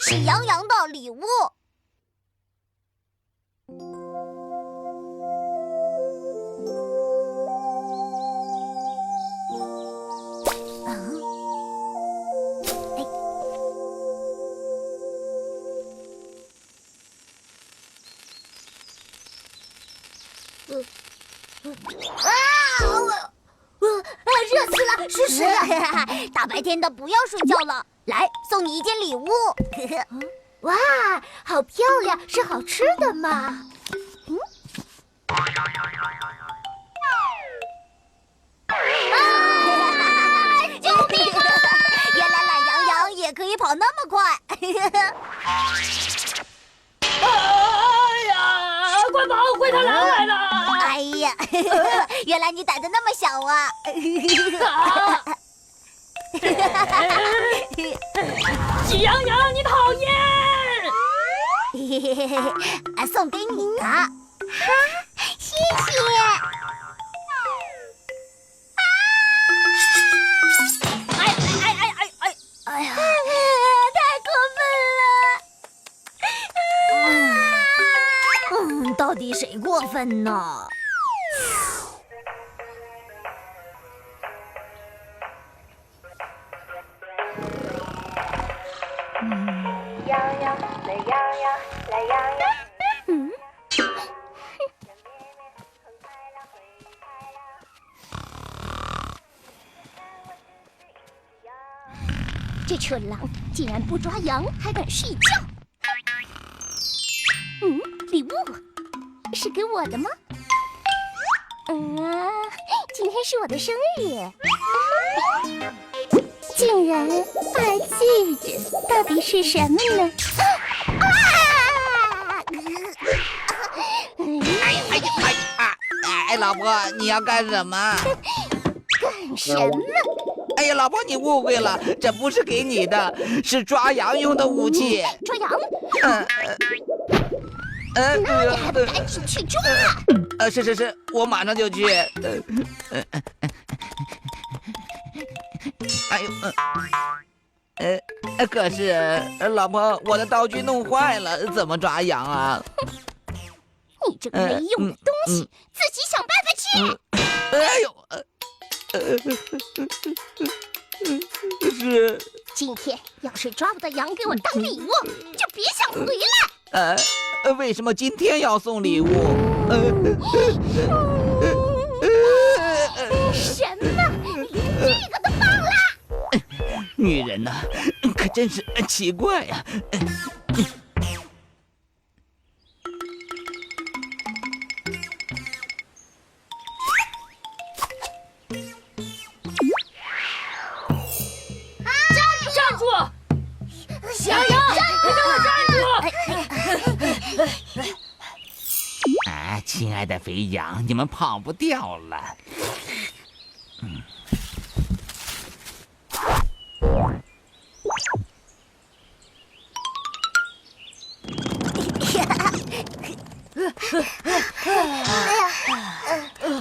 喜羊羊的礼物。热死了，湿湿的。大白天的不要睡觉了，来送你一件礼物。哇，好漂亮，是好吃的吗？救命啊！原来懒羊羊也可以跑那么快。哎呀，快跑！灰太狼来了！哎呀，原来你胆子那么小啊！喜羊羊，你讨厌！送给你的，哈，谢谢。哎呀，太过分了！到底谁过分呢？羊羊懒羊羊懒羊羊。这蠢狼竟然不抓羊，还敢睡觉！礼物是给我的吗？今天是我的生日，竟然发戒指，到底是什么呢？哎，老婆，你要干什么？干什么？哎呀，老婆，你误会了，这不是给你的，是抓羊用的武器。抓羊？那你还不赶紧去抓！是，我马上就去。哎呦，可是老婆，我的道具弄坏了，怎么抓羊啊？你这个没用的东西，自己想办法去！哎呦，是。今天要是抓不到羊给我当礼物，就别想回来。为什么今天要送礼物？什么？连这个都忘了？女人呐，可真是奇怪呀。站住！喜羊羊，你给我站住！亲爱的肥羊，你们跑不掉了。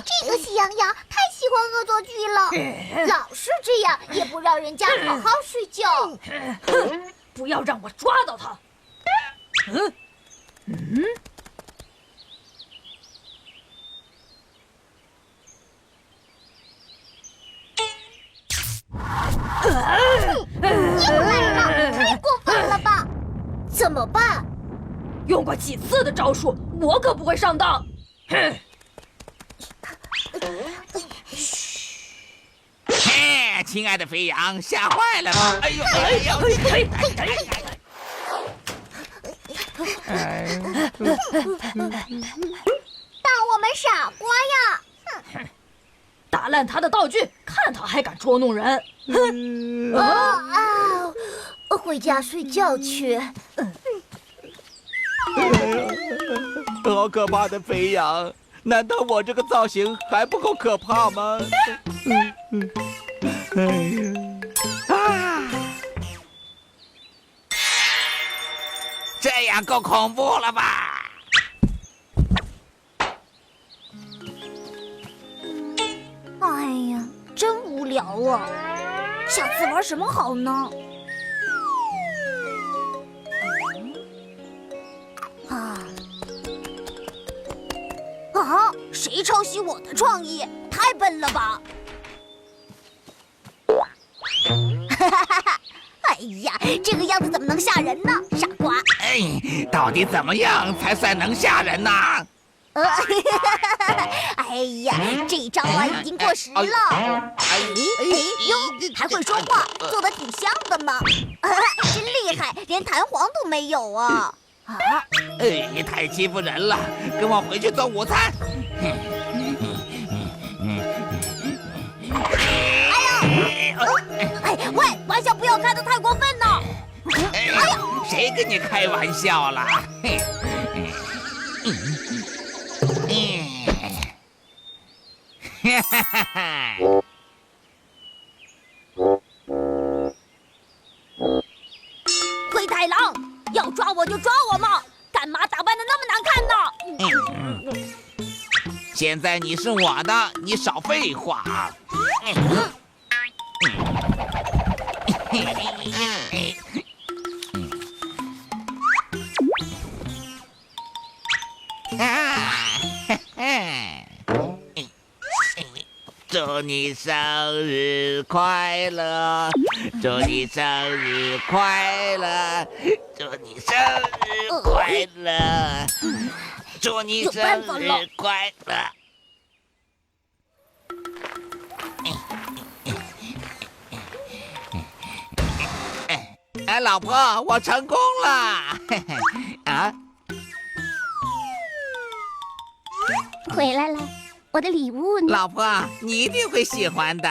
这个喜羊羊太喜欢恶作剧了，老是这样，也不让人家好好睡觉。不要让我抓到它！又来了，太过分了吧？怎么办？用过几次的招数，我可不会上当。亲爱的肥羊，吓坏了吧？哎呦！当我们傻瓜呀！打烂他的道具，看他还敢捉弄人！回家睡觉去。好可怕的肥羊！难道我这个造型还不够可怕吗？这样够恐怖了吧？聊啊！下次玩什么好呢？谁抄袭我的创意？太笨了吧！哎呀，这个样子怎么能吓人呢？傻瓜！哎，到底怎么样才算能吓人呢？哎呀，这招啊已经过时了。哟，还会说话，做得挺像的嘛。真厉害，连弹簧都没有啊！你太欺负人了，跟我回去做午餐。哎，喂，玩笑不要开得太过分呢！哎呀，谁跟你开玩笑了？哈哈哈！灰太狼，要抓我就抓我嘛，干嘛打扮得那么难看呢？现在你是我的，你少废话。祝你生日快乐！祝你生日快乐！祝你生日快乐！祝你生日快乐！哎，老婆，我成功了！啊，回来了，我的礼物呢？老婆，你一定会喜欢的。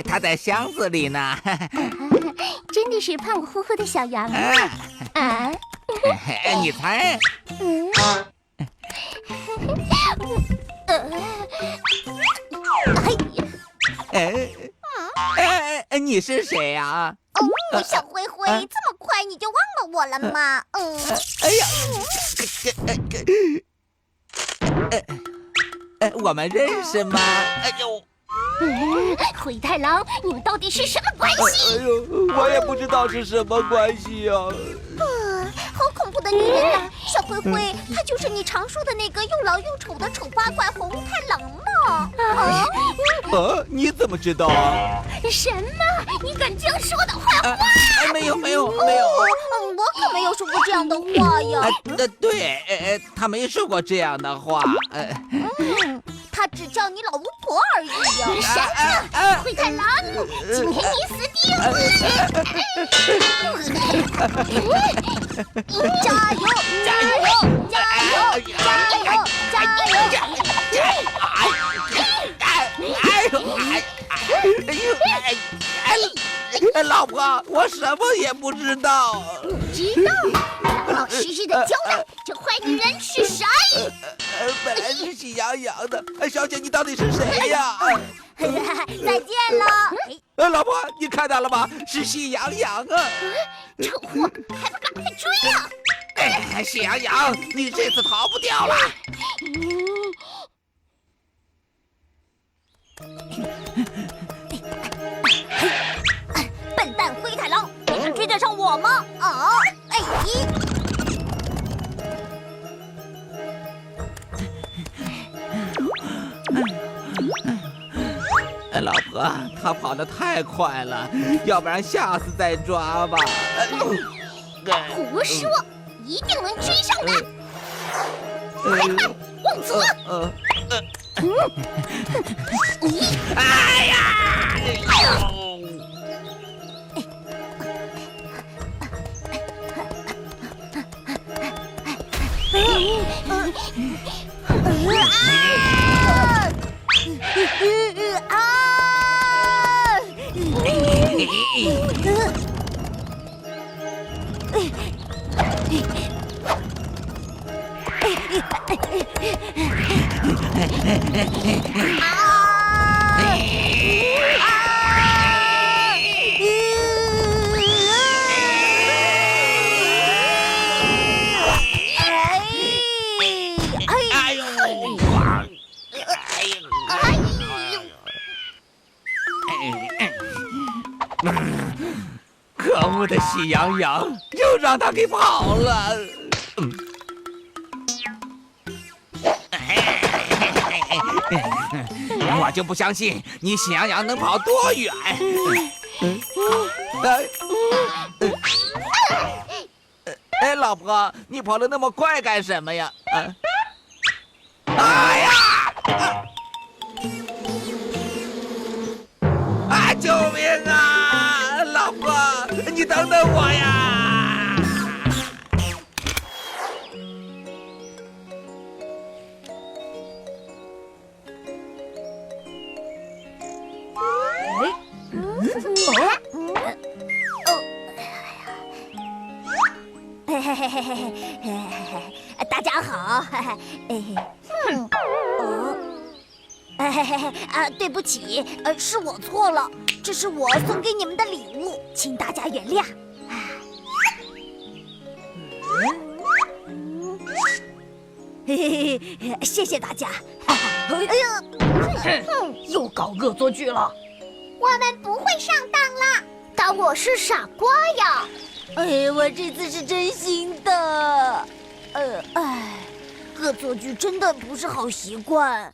它在箱子里呢。真的是胖乎乎的小羊啊！你猜？你是谁呀？哦，小灰灰，这么快你就忘了我了吗？哎呀，我们认识吗？哎呦！灰太狼，你们到底是什么关系？哎呦，我也不知道是什么关系呀。好恐怖的女人呐！小灰灰，她就是你常说的那个又老又丑的丑八怪红太狼吗？你怎么知道啊？什么？你敢这样说我的坏话？没有。我可没有说过这样的话呀。对，他没说过这样的话。他只叫你老巫婆而已呀！闪开，灰太狼！今天你死定了！加油！加油！加油！加油！加油！老婆，我什么也不知道。知道？老实实的交代，这坏女人是谁？本来是喜羊羊的，小姐，你到底是谁呀？再见了。老婆，你看到了吗？是喜羊羊啊！蠢货，还不赶快追呀！喜羊羊，你这次逃不掉了。笨蛋灰太狼，你能追得上我吗？老婆，他跑得太快了，要不然下次再抓吧。胡说，一定能追上的！快，往左！哎呀！可恶的喜羊羊又让他给跑了。我就不相信你喜羊羊能跑多远。哎，老婆，你跑得那么快干什么呀？哎呀！啊！救命啊！老婆，你等等我呀！大家好，对不起，是我错了，这是我送给你们的礼物，请大家原谅。谢谢大家。哎呀，又搞恶作剧了。我们不会上当了，当我是傻瓜呀！哎，我这次是真心的。恶作剧真的不是好习惯。